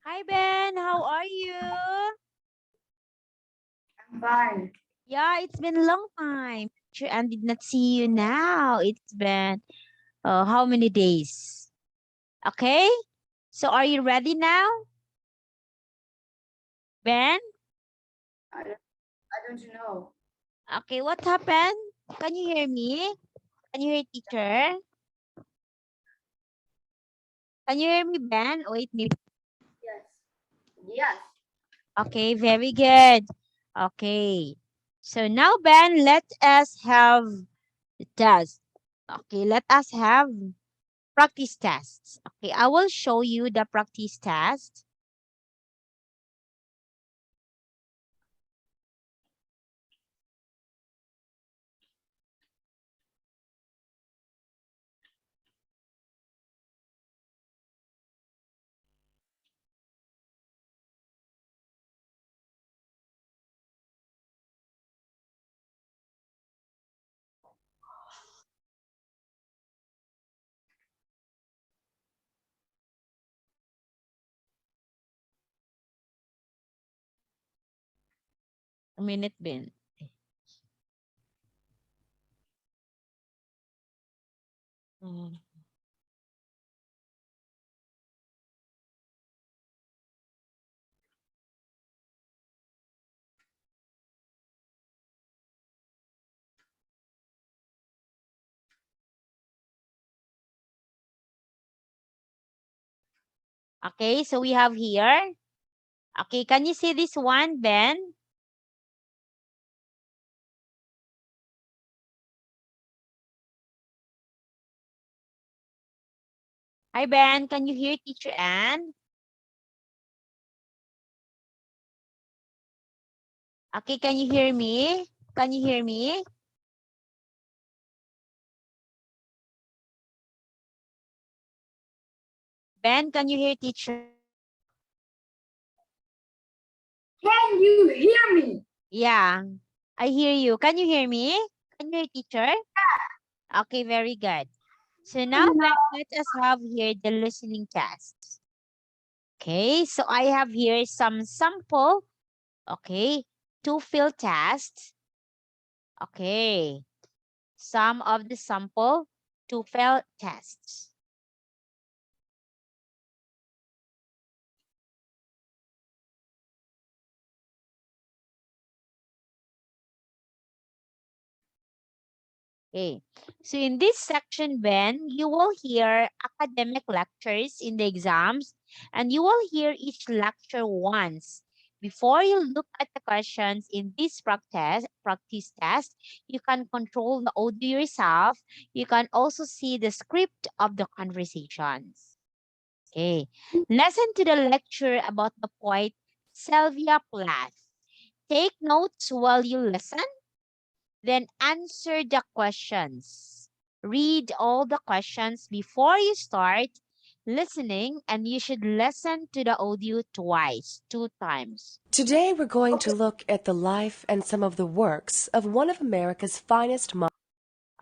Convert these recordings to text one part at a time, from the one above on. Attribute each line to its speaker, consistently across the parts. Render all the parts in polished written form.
Speaker 1: Hi Ben, how are you?
Speaker 2: I'm fine.
Speaker 1: Yeah, it's been a long time. Sure, I did not see you now. It's been how many days? Okay, so are you ready now, Ben?
Speaker 2: I don't know.
Speaker 1: Okay, what happened? Can you hear me? Can you hear teacher? Can you hear me, Ben? Wait, me.
Speaker 2: Yes. Yes.
Speaker 1: Okay, very good. Okay, so now Ben, let us have the test. Okay, let us have practice tests. Okay, I will show you the practice test. A minute, Ben. Mm. Okay, so we have here. Okay, can you see this one, Ben? Hi, Ben. Can you hear Teacher Ann? Okay, can you hear me? Can you hear me? Ben, can you hear Teacher?
Speaker 2: Can you hear me?
Speaker 1: Yeah, I hear you. Can you hear me? Can you hear Teacher? Okay, very good. So now,
Speaker 2: No.
Speaker 1: Ben, let us have here the listening test. Okay, so I have here some sample. Okay, two field tests. Okay, some of the sample to field tests. Okay, so in this section, Ben, you will hear academic lectures in the exams, and you will hear each lecture once. Before you look at the questions in this practice test, you can control the audio yourself. You can also see the script of the conversations. Okay, listen to the lecture about the poet Sylvia Plath. Take notes while you listen, then answer the questions. Read all the questions before you start listening, and you should listen to the audio twice, two times.
Speaker 3: Today we're going to
Speaker 2: Okay.
Speaker 3: look at the life and some of the works of one of America's finest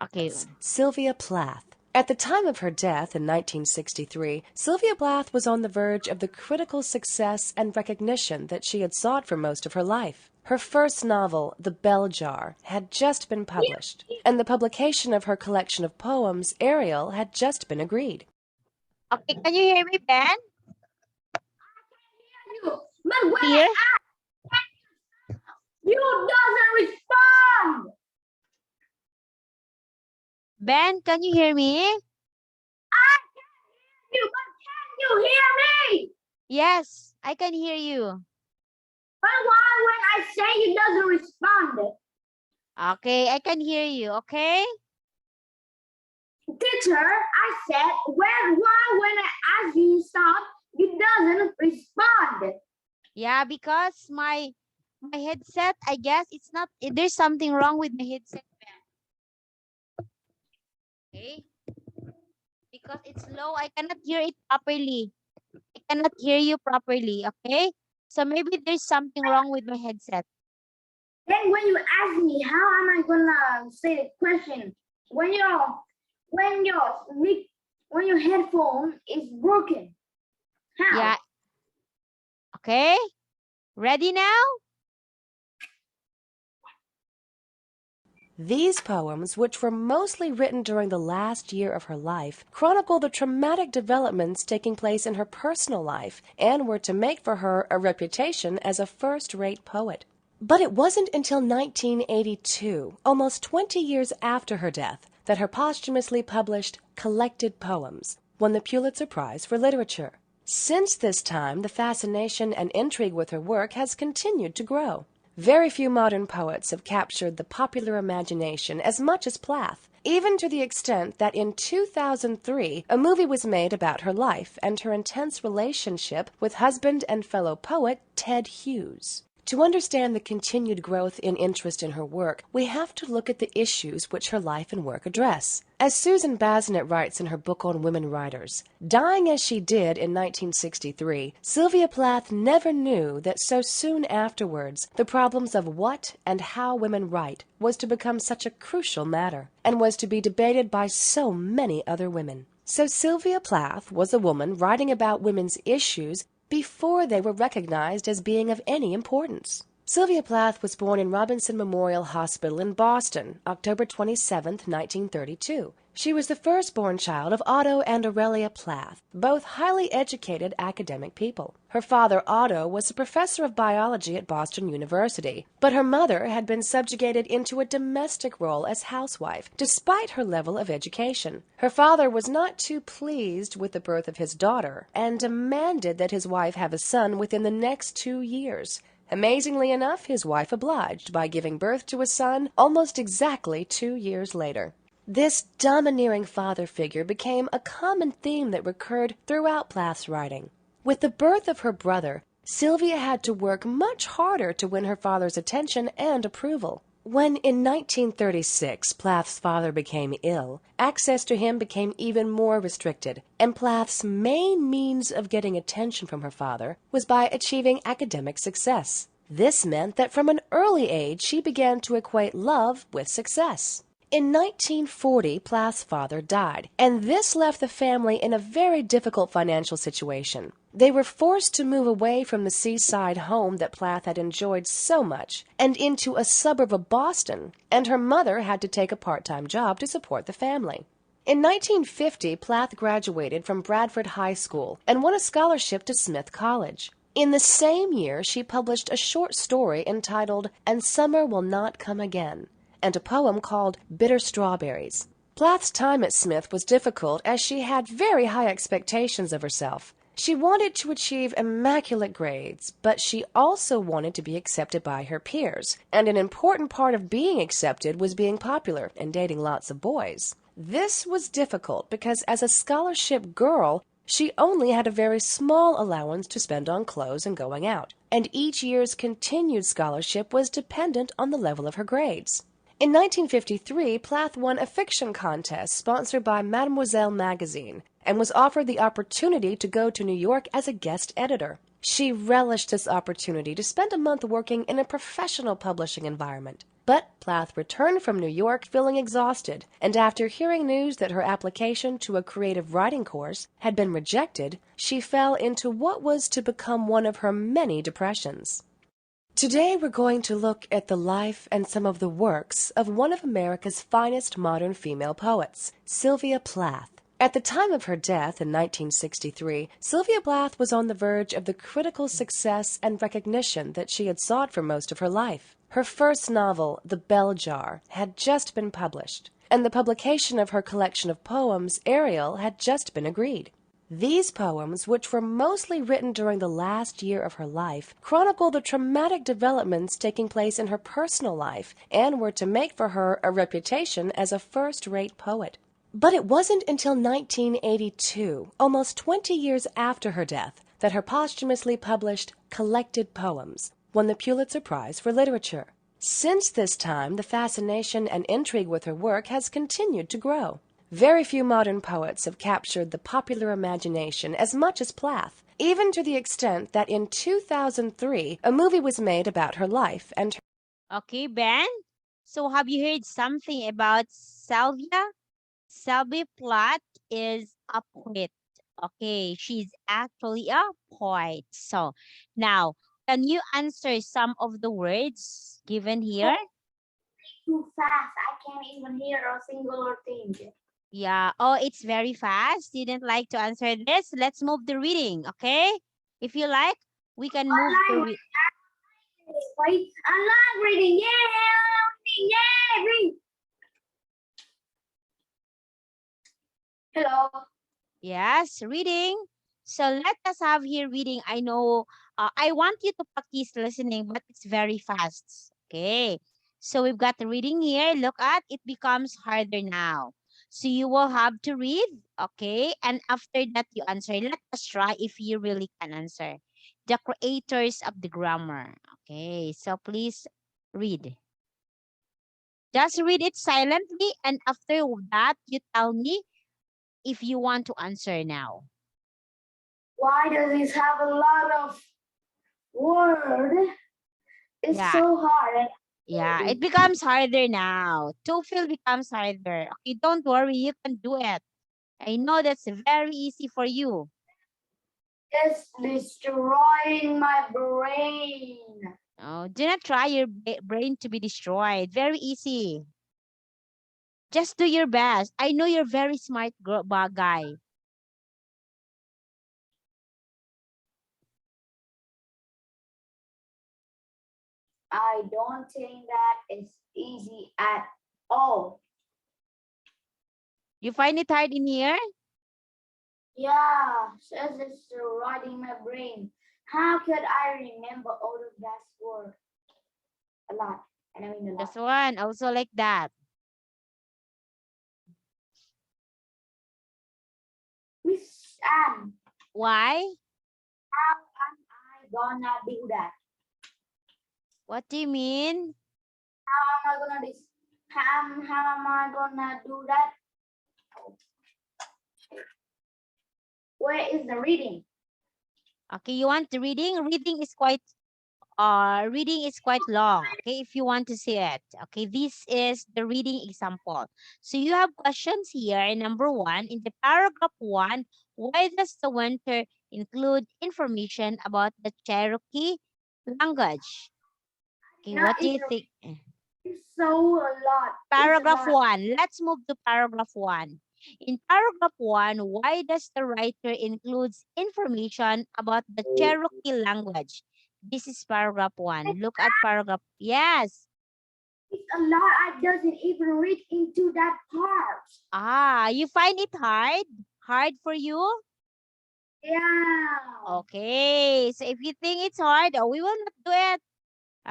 Speaker 1: Okay.
Speaker 3: models, Sylvia Plath. At the time of her death in 1963, Sylvia Plath was on the verge of the critical success and recognition that she had sought for most of her life. Her first novel, The Bell Jar, had just been published, and the publication of her collection of poems, Ariel, had just been agreed.
Speaker 1: Okay, can you hear me, Ben?
Speaker 2: You. But when
Speaker 1: Clear?
Speaker 2: you doesn't respond.
Speaker 1: Ben, can you hear me?
Speaker 2: You, but can you hear me?
Speaker 1: Yes, I can hear you.
Speaker 2: But why when I say you doesn't respond?
Speaker 1: Okay, I can hear you. Okay?
Speaker 2: Teacher, I said why when I ask you to stop, you doesn't respond.
Speaker 1: Yeah, because my headset, I guess it's not, there's something wrong with my headset, Ben. Okay? Because it's low, I cannot hear it properly. I cannot hear you properly, okay? So maybe there's something wrong with my headset.
Speaker 2: Then when you ask me how am I gonna say the question, when your headphone is broken, how?
Speaker 1: Yeah, Okay? Ready now?
Speaker 3: These poems, which were mostly written during the last year of her life, chronicle the traumatic developments taking place in her personal life and were to make for her a reputation as a first-rate poet. But it wasn't until 1982, almost 20 years after her death, that her posthumously published Collected Poems won the Pulitzer Prize for Literature. Since this time, the fascination and intrigue with her work has continued to grow. Very few modern poets have captured the popular imagination as much as Plath, even to the extent that in 2003 a movie was made about her life and her intense relationship with husband and fellow poet Ted Hughes. To understand the continued growth in interest in her work, we have to look at the issues which her life and work address. As Susan Basnett writes in her book on women writers, dying as she did in 1963, Sylvia Plath never knew that so soon afterwards the problems of what and how women write was to become such a crucial matter, and was to be debated by so many other women. So Sylvia Plath was a woman writing about women's issues before they were recognized as being of any importance. Sylvia Plath was born in Robinson Memorial Hospital in Boston, October 27, 1932. She was the firstborn child of Otto and Aurelia Plath, both highly educated academic people. Her father, Otto, was a professor of biology at Boston University, but her mother had been subjugated into a domestic role as housewife, despite her level of education. Her father was not too pleased with the birth of his daughter, and demanded that his wife have a son within the next 2 years. Amazingly enough, his wife obliged by giving birth to a son almost exactly 2 years later. This domineering father figure became a common theme that recurred throughout Plath's writing. With the birth of her brother, Sylvia had to work much harder to win her father's attention and approval. When in 1936 Plath's father became ill, access to him became even more restricted, and Plath's main means of getting attention from her father was by achieving academic success. This meant that from an early age she began to equate love with success. In 1940, Plath's father died, and this left the family in a very difficult financial situation. They were forced to move away from the seaside home that Plath had enjoyed so much and into a suburb of Boston, and her mother had to take a part-time job to support the family. In 1950, Plath graduated from Bradford High School and won a scholarship to Smith College. In the same year, she published a short story entitled "And Summer Will Not Come Again," and a poem called "Bitter Strawberries." Plath's time at Smith was difficult as she had very high expectations of herself. She wanted to achieve immaculate grades, but she also wanted to be accepted by her peers, and an important part of being accepted was being popular and dating lots of boys. This was difficult because as a scholarship girl, she only had a very small allowance to spend on clothes and going out, and each year's continued scholarship was dependent on the level of her grades. In 1953, Plath won a fiction contest sponsored by Mademoiselle magazine and was offered the opportunity to go to New York as a guest editor. She relished this opportunity to spend a month working in a professional publishing environment. But Plath returned from New York feeling exhausted, and after hearing news that her application to a creative writing course had been rejected, she fell into what was to become one of her many depressions. Today we're going to look at the life and some of the works of one of America's finest modern female poets, Sylvia Plath. At the time of her death in 1963, Sylvia Plath was on the verge of the critical success and recognition that she had sought for most of her life. Her first novel, The Bell Jar, had just been published, and the publication of her collection of poems, Ariel, had just been agreed. These poems, which were mostly written during the last year of her life, chronicle the traumatic developments taking place in her personal life and were to make for her a reputation as a first-rate poet. But it wasn't until 1982, almost 20 years after her death, that her posthumously published Collected Poems won the Pulitzer Prize for Literature. Since this time, the fascination and intrigue with her work has continued to grow. Very few modern poets have captured the popular imagination as much as Plath, even to the extent that in 2003 a movie was made about her life and her.
Speaker 1: Okay, Ben? So have you heard something about Sylvia? Sylvia Plath is a poet. Okay, she's actually a point. So now, can you answer some of the words given here?
Speaker 2: Too fast. I can't even hear a single thing.
Speaker 1: Yeah. Oh, it's very fast. You didn't like to answer this. Let's move the reading, okay? If you like, we can move the
Speaker 2: Online wait, I'm not reading. Yeah, read. Hello.
Speaker 1: Yes, reading. So let us have here reading. I know I want you to practice listening, but it's very fast. Okay. So we've got the reading here. Look at it becomes harder now. So you will have to read. Okay. And after that, you answer. Let us try if you really can answer. The creators of the grammar. Okay. So please read. Just read it silently. And after that, you tell me if you want to answer now.
Speaker 2: Why does this have a lot of word? It's
Speaker 1: Yeah.
Speaker 2: so hard.
Speaker 1: Yeah, it becomes harder now. To feel becomes harder. Okay, don't worry, you can do it. I know that's very easy for you.
Speaker 2: It's destroying my brain.
Speaker 1: Oh, do not try your brain to be destroyed. Very easy. Just do your best. I know you're very smart guy.
Speaker 2: I don't think that it's easy at all.
Speaker 1: You find it hard in here?
Speaker 2: Yeah, says it's destroying my brain. How could I remember all of that word? A lot. And I mean a lot.
Speaker 1: This one, also like that.
Speaker 2: Miss Anne,
Speaker 1: Why?
Speaker 2: how am I gonna do that?
Speaker 1: What do you mean?
Speaker 2: How am I gonna how am I gonna do that? Where is the reading?
Speaker 1: Okay, you want the reading? Reading is quite long, okay, if you want to see it. Okay, this is the reading example. So you have questions here. Number one, in the paragraph one, why does the winter include information about the Cherokee language? Okay,
Speaker 2: No,
Speaker 1: what do you think?
Speaker 2: it's so a lot. It's a
Speaker 1: Paragraph
Speaker 2: lot.
Speaker 1: one. Let's move to paragraph one. In paragraph one, why does the writer includes information about the Cherokee language? This is paragraph one. Look at paragraph. Yes.
Speaker 2: It's a lot. I doesn't even read into that part.
Speaker 1: Ah, you find it hard? Hard for you?
Speaker 2: Yeah.
Speaker 1: Okay. So if you think it's hard, we will not do it.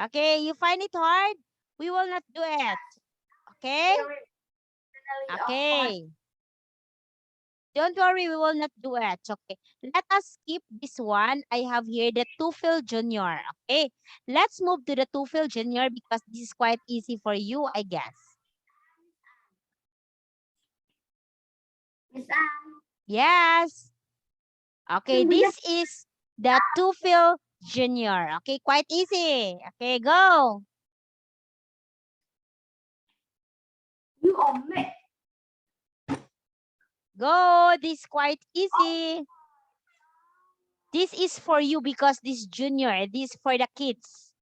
Speaker 1: Okay. You find it hard? We will not do it. Okay?
Speaker 2: Really hard.
Speaker 1: Okay. Don't worry, we will not do it. Okay. Let us skip this one. I have here the Tufil Junior. Okay. Let's move to the Tufil Junior because this is quite easy for you, I guess.
Speaker 2: Miss Anne,
Speaker 1: Yes. Okay,
Speaker 2: can we
Speaker 1: this
Speaker 2: just
Speaker 1: is the Tufil Junior. Okay, quite easy. Okay, go.
Speaker 2: you omit?
Speaker 1: Go. This is quite easy. This is for you because this junior. This is for the kids.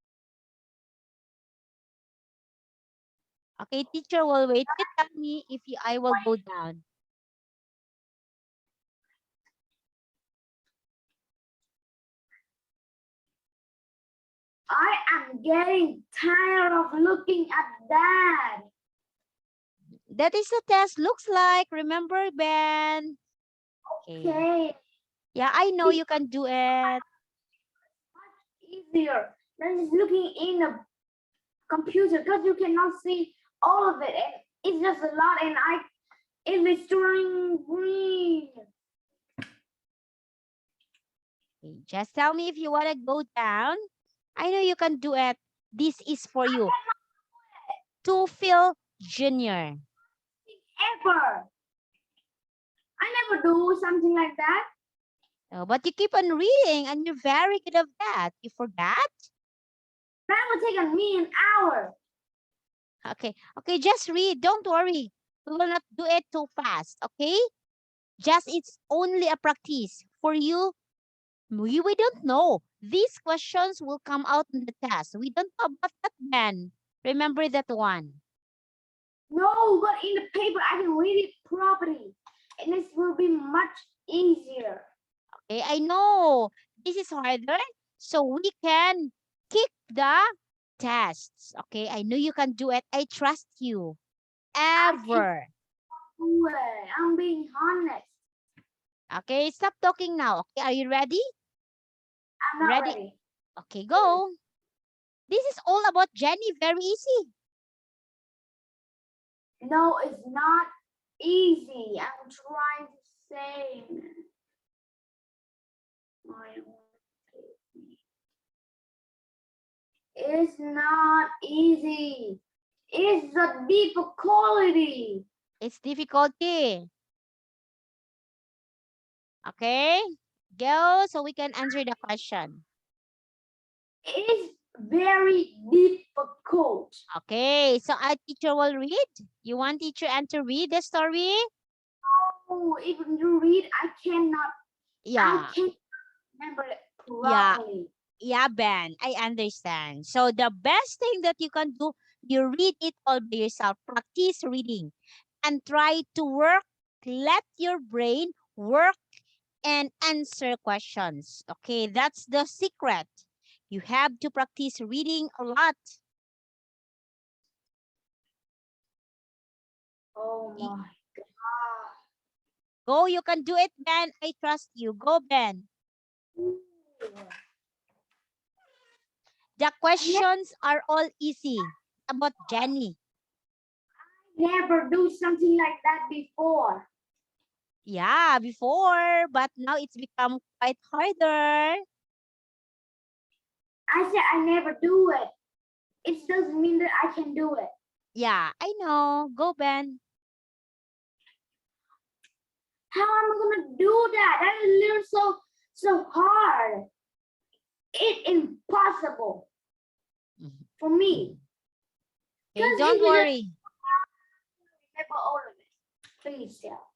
Speaker 1: Okay, teacher will wait. You tell me if I will go down.
Speaker 2: I am getting tired of looking at that.
Speaker 1: That is the test looks like. Remember, Ben?
Speaker 2: Okay.
Speaker 1: Yeah, I know
Speaker 2: It's
Speaker 1: you can do it.
Speaker 2: much easier than just looking in the computer because you cannot see all of it. And it's just a lot and it's destroying green.
Speaker 1: Okay, just tell me if you want to go down. I know you can do it. This is for you. To Phil Jr.
Speaker 2: Ever. I never do something like that.
Speaker 1: Oh, but you keep on reading and you're very good at that. You forgot?
Speaker 2: That would take me an hour.
Speaker 1: Okay. Okay, just read. Don't worry. We will not do it too fast. Okay? Just it's only a practice for you We don't know. These questions will come out in the test. We don't know about that, Ben. Remember that one.
Speaker 2: No, but in the paper I can read it properly, and this will be much easier.
Speaker 1: Okay, I know this is harder, so we can kick the tests. Okay, I know you can do it. I trust you.
Speaker 2: I can
Speaker 1: Ever.
Speaker 2: do it. I'm being honest.
Speaker 1: Okay, stop talking now. Okay, are you ready?
Speaker 2: I'm not
Speaker 1: Ready?
Speaker 2: ready.
Speaker 1: Okay, go. This is all about Jenny. Very easy.
Speaker 2: No, it's not easy. I'm trying to say. It's not easy. It's a difficulty.
Speaker 1: It's difficulty. Okay, go so we can answer the question.
Speaker 2: It's very difficult.
Speaker 1: Okay, so our teacher will read. You want teacher and to read the story?
Speaker 2: Oh, even you read, I cannot.
Speaker 1: Yeah,
Speaker 2: I can't remember it
Speaker 1: yeah,
Speaker 2: properly.
Speaker 1: yeah, Ben. I understand. So the best thing that you can do, you read it all by yourself. Practice reading and try to work. Let your brain work and answer questions. Okay, that's the secret. You have to practice reading a lot.
Speaker 2: Oh
Speaker 1: Y-
Speaker 2: my God.
Speaker 1: Go, you can do it, Ben. I trust you. Go, Ben. The questions are all easy about Jenny.
Speaker 2: Never do something like that before.
Speaker 1: Yeah, before, but now it's become quite harder.
Speaker 2: I said I never do it. It doesn't mean that I can do it.
Speaker 1: Yeah, I know. Go, Ben.
Speaker 2: How am I gonna do that? That is literally so hard. It's impossible for me.
Speaker 1: Okay,
Speaker 2: Because
Speaker 1: don't
Speaker 2: if you just
Speaker 1: worry.
Speaker 2: remember all of it, please tell.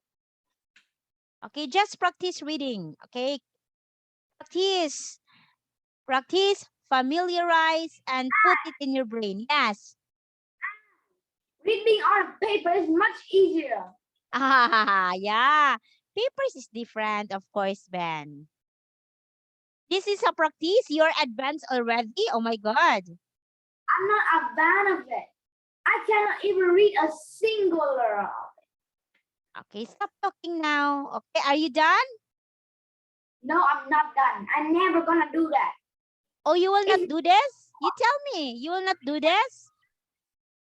Speaker 1: Okay, just practice reading. Okay, practice. Practice, familiarize, and put it in your brain. Yes.
Speaker 2: Reading on paper is much easier.
Speaker 1: Ah, yeah. Papers is different, of course, Ben. This is a practice. You're advanced already. Oh my God.
Speaker 2: I'm not a fan of it. I cannot even read a singular of it.
Speaker 1: Okay, stop talking now. Okay, are you done?
Speaker 2: No, I'm not done. I'm never gonna do that.
Speaker 1: Oh, you will not
Speaker 2: If
Speaker 1: do this? You tell me. You will not do this?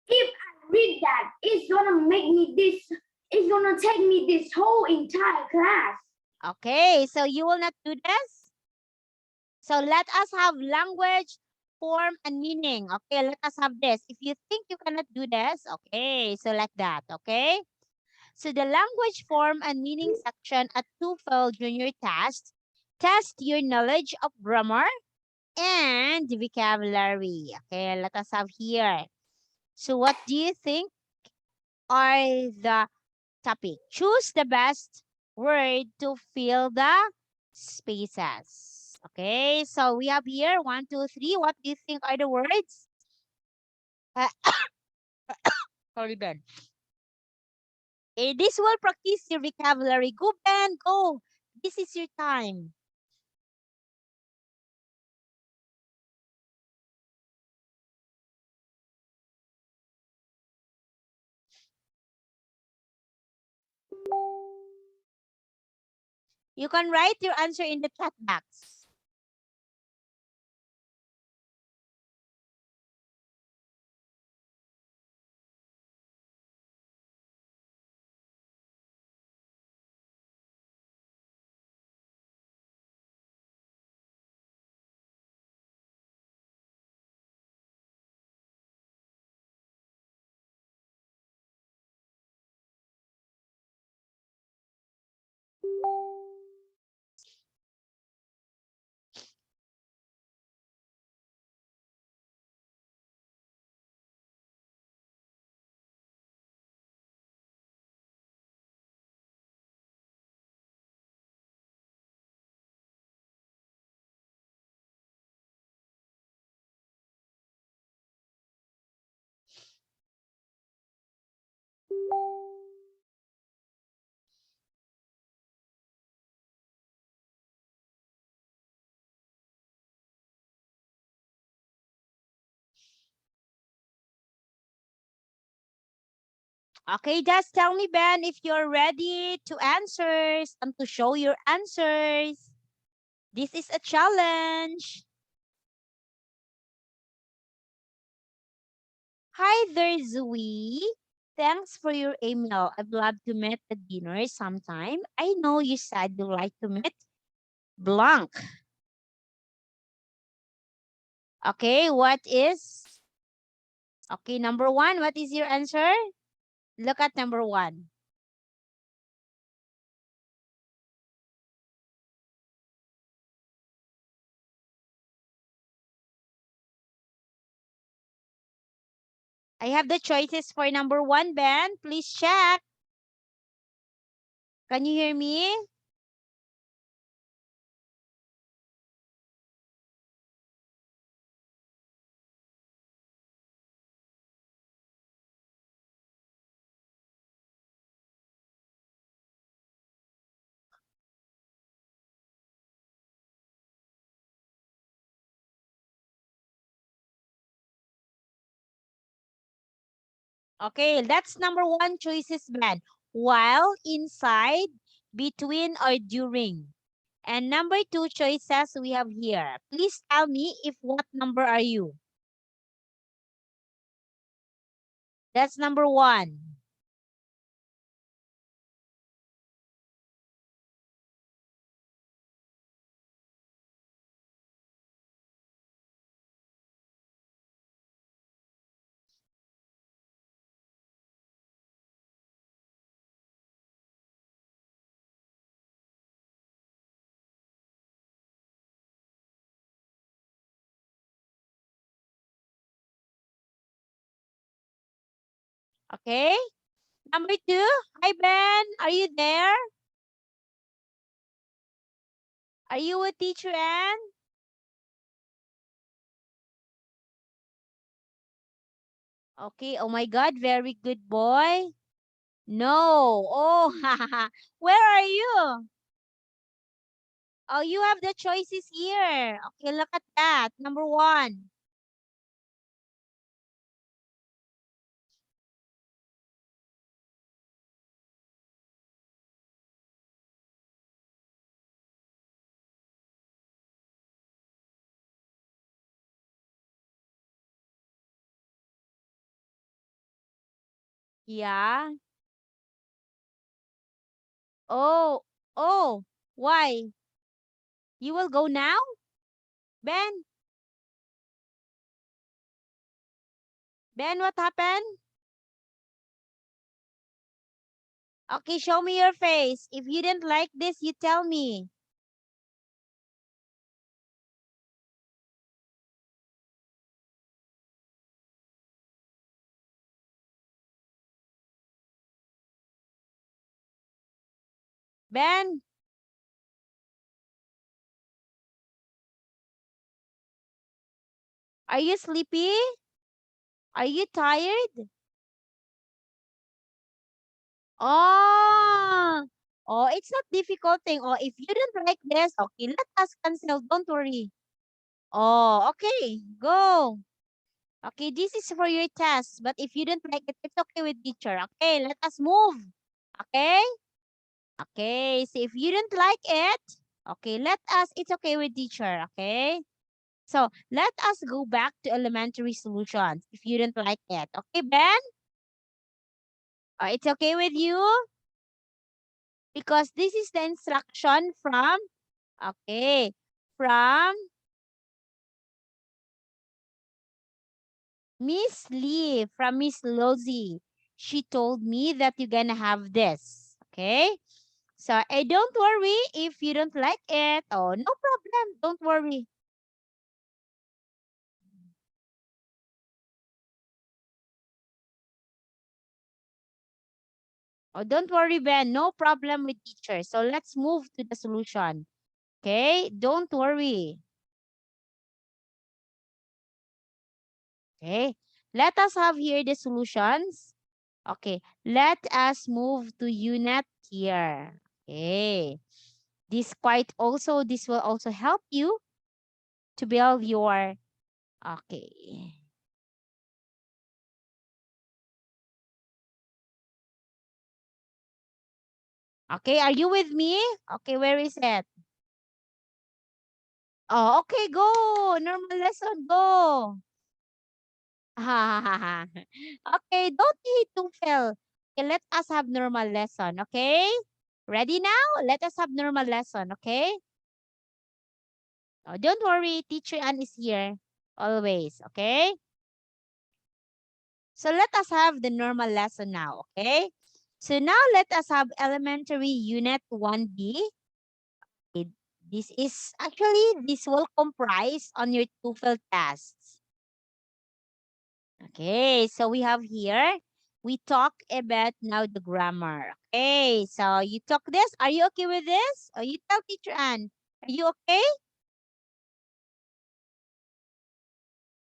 Speaker 2: if I read that, it's gonna make me this. It's gonna take me this whole entire class.
Speaker 1: Okay, so you will not do this? So let us have language, form, and meaning. Okay, let us have this. If you think you cannot do this, okay, so like that, okay? So the language, form, and meaning section at TOEFL Junior test your knowledge of grammar and vocabulary. Okay, let us have here. So what do you think are the topic? Choose the best word to fill the spaces. Okay, so we have here 1, 2, 3. What do you think are the words? Uh, Sorry, Ben. Okay, this will practice your vocabulary. Go, Ben, go. This is your time. You can write your answer in the chat box. Okay, just tell me, Ben, if you're ready to answers and to show your answers. This is a challenge. Hi there, Zoe. Thanks for your email. I'd love to meet at dinner sometime. I know you said you like to meet Blanc. Okay, okay, number one, what is your answer? Look at number one. I have the choices for number one, Ben. Please check. Can you hear me? Okay, that's number one choices, Ben. While, inside, between, or during. And number two choices we have here. Please tell me if what number are you? That's number one. Okay. Number two. Hi, Ben. Are you there? Are you a teacher, Ann? Okay. Oh my God. Very good boy. No. Oh, where are you? Oh, you have the choices here. Okay, look at that. Number one. Yeah. Oh, oh, why? You will go now, Ben? Ben, what happened? Okay, show me your face. If you didn't like this, you tell me. Ben, are you sleepy? Are you tired? Oh, oh, it's not difficult thing. Oh, if you didn't like this, okay, let us cancel. Don't worry. Oh, okay, go. Okay, this is for your test. But if you didn't like it, it's okay with teacher. Okay, let us move. Okay? Okay, so if you didn't like it, okay, it's okay with teacher. Okay? So let us go back to elementary solutions if you didn't like it. Okay, Ben? It's okay with you? Because this is the instruction from, okay, from Miss Lee, from Miss Lozy. She told me that you're gonna have this. Okay? So, don't worry if you don't like it. Oh, no problem. Don't worry. Oh, don't worry, Ben. No problem with teacher. So, let's move to the solution. Okay? Don't worry. Okay? Let us have here the solutions. Okay. Let us move to unit here. Okay. This will also help you to build your, okay. Okay, are you with me? Okay, where is it? Oh, okay, go. Normal lesson, go. Okay, don't be too fail. Okay, let us have normal lesson, okay? Ready now? Let us have normal lesson, okay? Oh, don't worry, Teacher Ann is here always, okay? So let us have the normal lesson now, okay? So now let us have elementary unit 1B. It- This is actually, this will comprise on your TOEFL tests. Okay, so we have here, we talk about now the grammar. Okay, so you talk this. Are you okay with this? Or you tell Teacher Ann. Are you okay?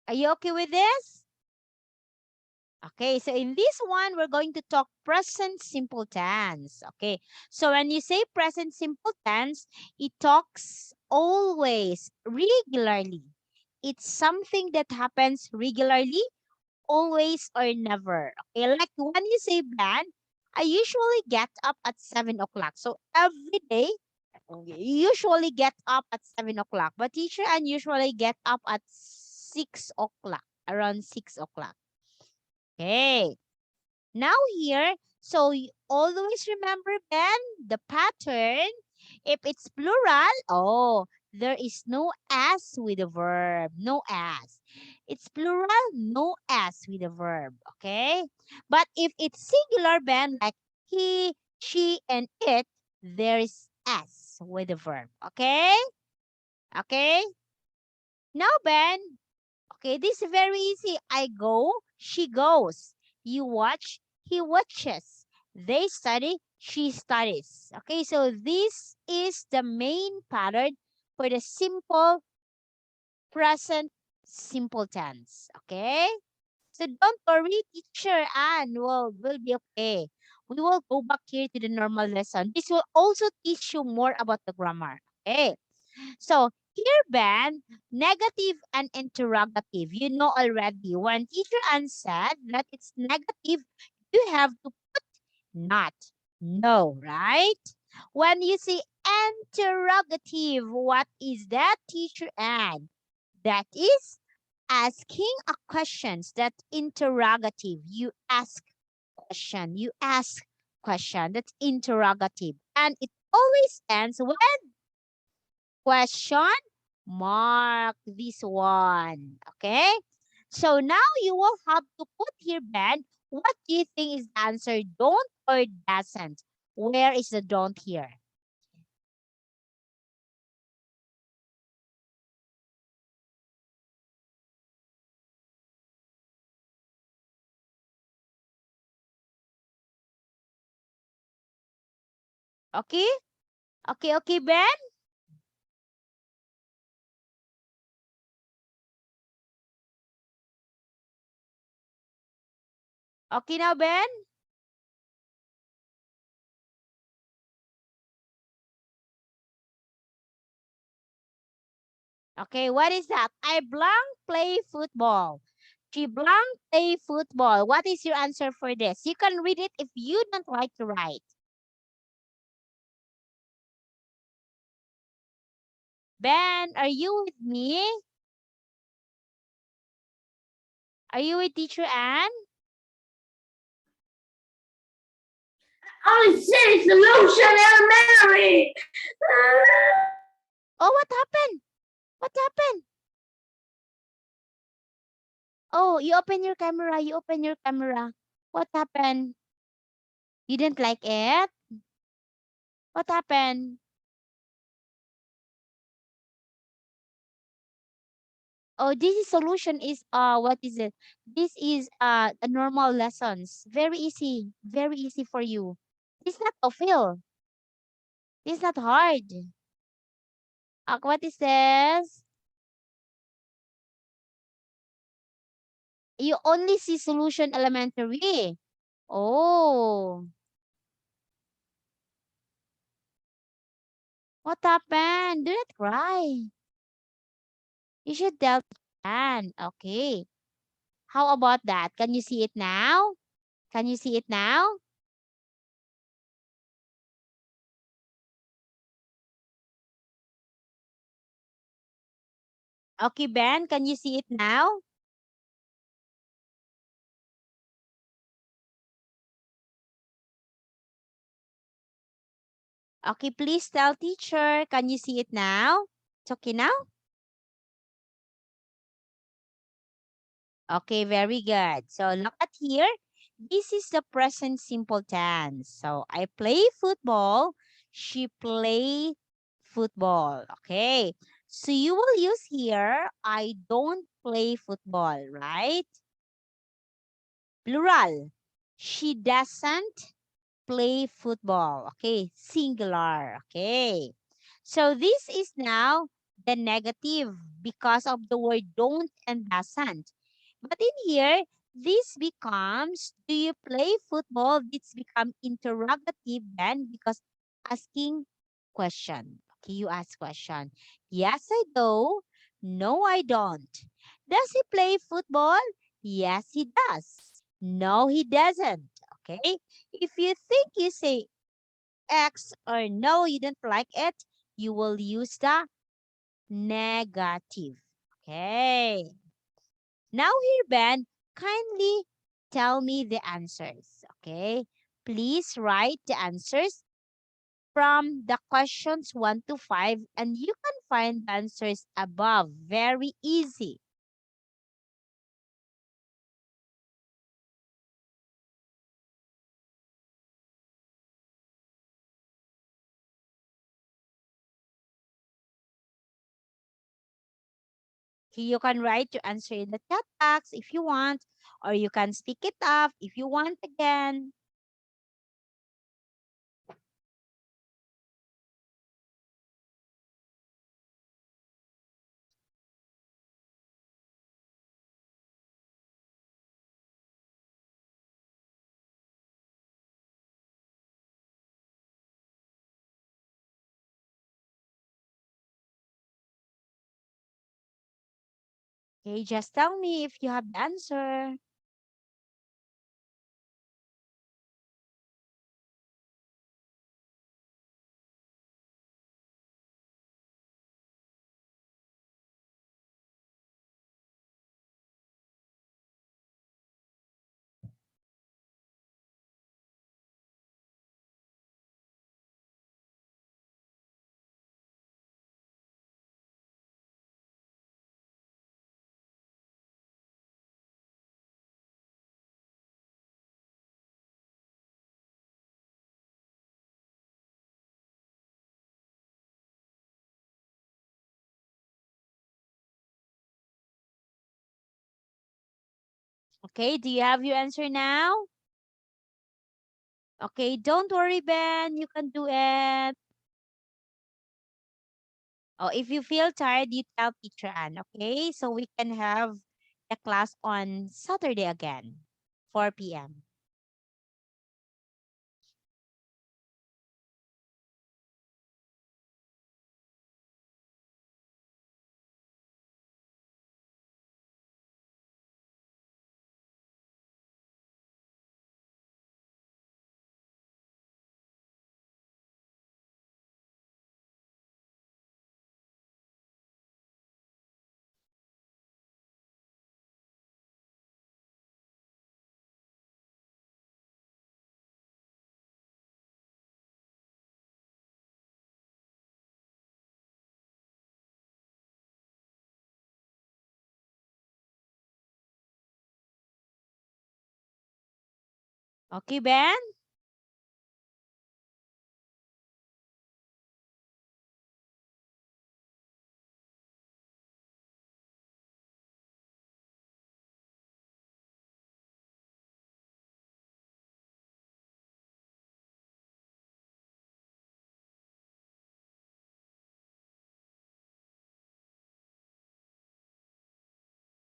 Speaker 1: Are you okay with this? Okay, so in this one, we're going to talk present simple tense. Okay, so when you say present simple tense, it talks always, regularly. It's something that happens regularly, always or never. Okay, like when you say Ben, I usually get up at 7 o'clock. So every day, you usually get up at 7 o'clock. But teacher and usually get up at 6 o'clock, around 6 o'clock. Okay. Now here, so you always remember, Ben, the pattern. If it's plural, oh, there is no S with the verb. No S. It's plural, no S with the verb. Okay? But if it's singular, Ben, like he, she, and it, there is S with the verb. Okay? Okay? Now, Ben, okay, this is very easy. I go, she goes. You watch, he watches. They study, she studies. Okay, so this is the main pattern for the simple present simple tense. Okay, so don't worry, teacher Anne will be okay. We will go back here to the normal lesson. This will also teach you more about the grammar. Okay. So here, Ben, negative and interrogative. You know already. When teacher Ann said that it's negative, you have to put not. No, right? When you say interrogative, what is that, teacher Ann? That is asking a questions. That interrogative. You ask question. You ask question. That's interrogative. And it always ends with question mark, this one. Okay? So now you will have to put here, Ben, what do you think is the answer? Don't or doesn't? Where is the don't here? Okay? Okay, okay, Ben? Okay now, Ben? Okay, what is that? I blank play football. She blank play football. What is your answer for this? You can read it if you don't like to write. Ben, are you with me? Are you with teacher Anne?
Speaker 2: Only city solution elementary.
Speaker 1: Oh, what happened? What happened? Oh, you open your camera. You open your camera. What happened? You didn't like it? What happened? Oh, this is solution is what is it? This is a normal lessons. Very easy. Very easy for you. It's not a feel. It's not hard. What is this? You only see solution elementary. Oh, what happened? Do not cry. You should tell Anne. Okay. How about that? Can you see it now? Can you see it now? Okay, Ben, can you see it now? Okay, please tell teacher, can you see it now? It's okay now? Okay, very good. So look at here. This is the present simple tense. So I play football. She play football. Okay. So you will use here, I don't play football, right? Plural. She doesn't play football. Okay, singular. Okay. So this is now the negative because of the word don't and doesn't. But in here, this becomes, do you play football? This become interrogative then because asking question. Okay, you ask question. Yes, I do. No, I don't. Does he play football? Yes, he does. No, he doesn't. Okay. If you think you say X or no, you don't like it, you will use the negative. Okay. Now here, Ben, kindly tell me the answers. Okay. Please write the answers from the questions 1 to 5 and you can find the answers above. Very easy. You can write your answer in the chat box if you want, or you can speak it up if you want again. Okay, just tell me if you have the answer. Okay, do you have your answer now? Okay, don't worry, Ben. You can do it. Oh, if you feel tired, you tell Teacher Anne, okay? So we can have the class on Saturday again, 4 p.m. Okay, Ben?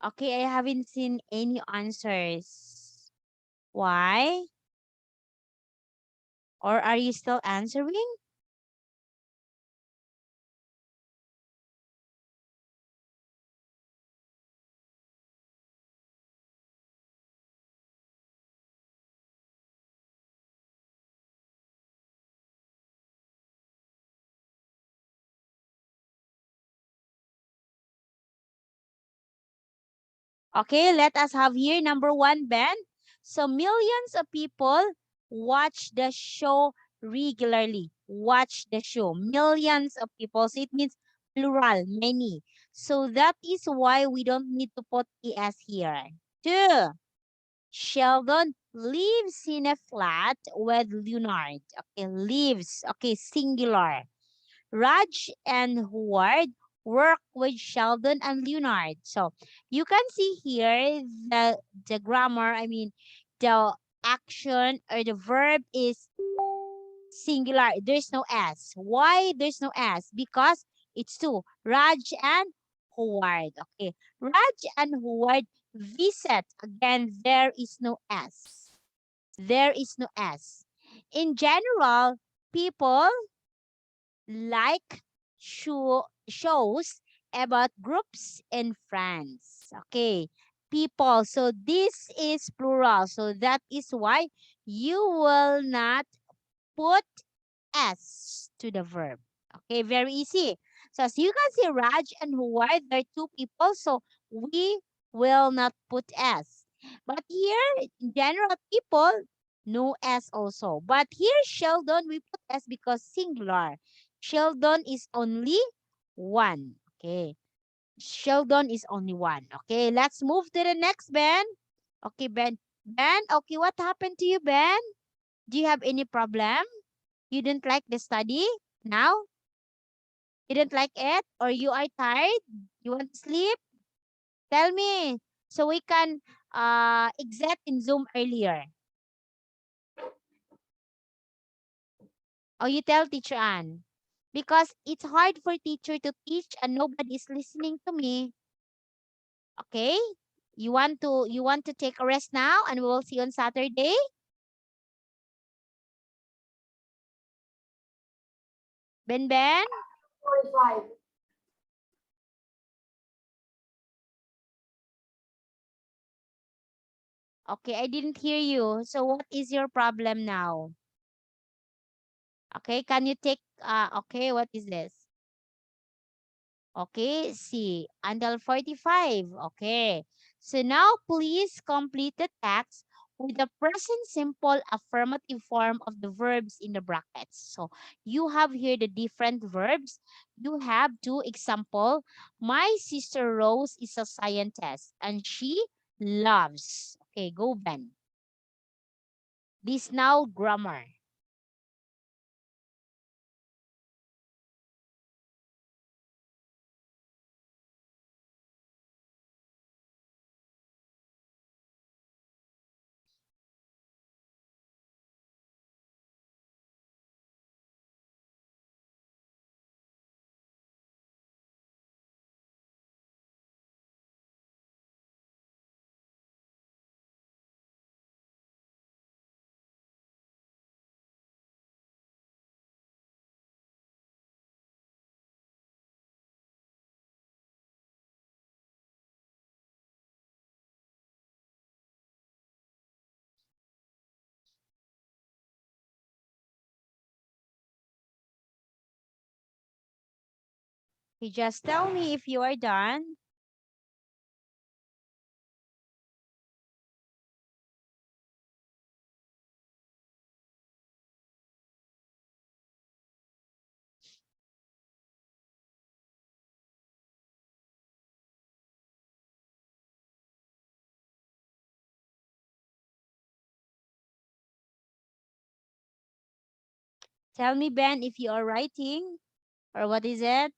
Speaker 1: Okay, I haven't seen any answers. Why? Or are you still answering? Okay, let us have here number one, Ben. So millions of people watch the show regularly. Watch the show. Millions of people. So it means plural, many. So that is why we don't need to put es here. Two, Sheldon lives in a flat with Leonard. Okay, lives. Okay, singular. Raj and Howard work with Sheldon and Leonard. So you can see here the grammar, the action or the verb is singular. There's no S. Why there's no S? Because it's two. Raj and Howard. Okay. Raj and Howard visit. Again, there is no S. There is no S. In general, people like shows about groups and friends. Okay. People. So this is plural. So that is why you will not put S to the verb. Okay, very easy. So as you can see, Raj and Huwai, they're two people, so we will not put S. But here, in general people, no S also. But here, Sheldon, we put S because singular. Sheldon is only one. Okay. Sheldon is only one. Okay, let's move to the next, Ben. Okay, Ben. Ben, okay, what happened to you, Ben? Do you have any problem? You didn't like the study now? You didn't like it? Or you are tired? You want to sleep? Tell me. So we can exit in Zoom earlier. Or you tell Teacher Ann. Because it's hard for teacher to teach and nobody is listening to me. Okay? You want to take a rest now and we will see you on Saturday? Ben Ben?
Speaker 2: 45.
Speaker 1: Okay, I didn't hear you. So what is your problem now? Okay, can you take okay, what is this? Okay, see, until 45. Okay. So now please complete the text with the present simple affirmative form of the verbs in the brackets. So you have here the different verbs. You have two example. My sister Rose is a scientist and she loves. Okay, go Ben. This now grammar. You just tell me if you are done. Tell me, Ben, if you are writing or what is it?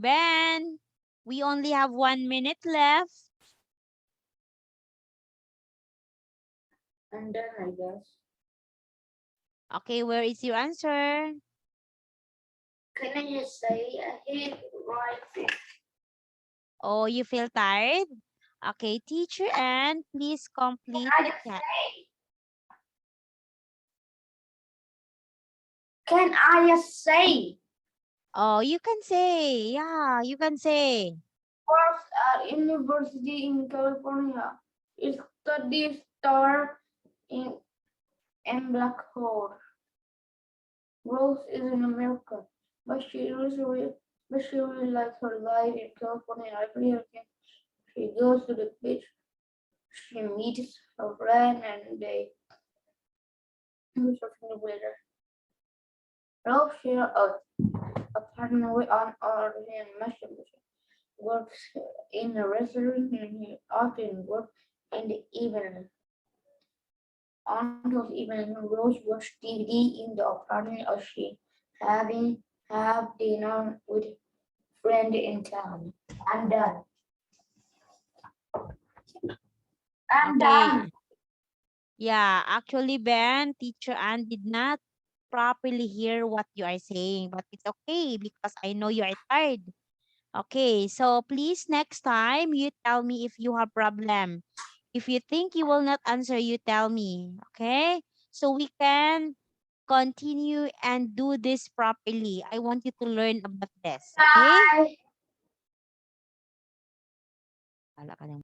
Speaker 1: Ben, we only have 1 minute left.
Speaker 2: And then I guess.
Speaker 1: Okay, where is your answer?
Speaker 2: Can I just say I hate writing?
Speaker 1: Oh, you feel tired? Okay, teacher, and please complete
Speaker 2: I
Speaker 1: the
Speaker 2: just
Speaker 1: chat.
Speaker 2: say? Can I just say?
Speaker 1: Oh, you can say. Yeah, you can say.
Speaker 2: Works at University in California. It studies star in black hole. Rose is an American, but she really likes her life in California. Every weekend she goes to the beach. She meets her friend and they go surfing together. Rose shares a partner with an Argentine machine works in a restaurant and he often works in the evening. On those evenings, Rose watches DVD in the apartment or she having have dinner with friend in town. I'm done. I'm done.
Speaker 1: Okay. Yeah, actually, Ben, teacher Ann did not properly hear what you are saying, but it's okay because I know you are tired. Okay, so please next time you tell me if you have problem. If you think you will not answer, you tell me. Okay? So we can continue and do this properly. I want you to learn about this. Okay?
Speaker 2: Bye.
Speaker 1: Wala ka nang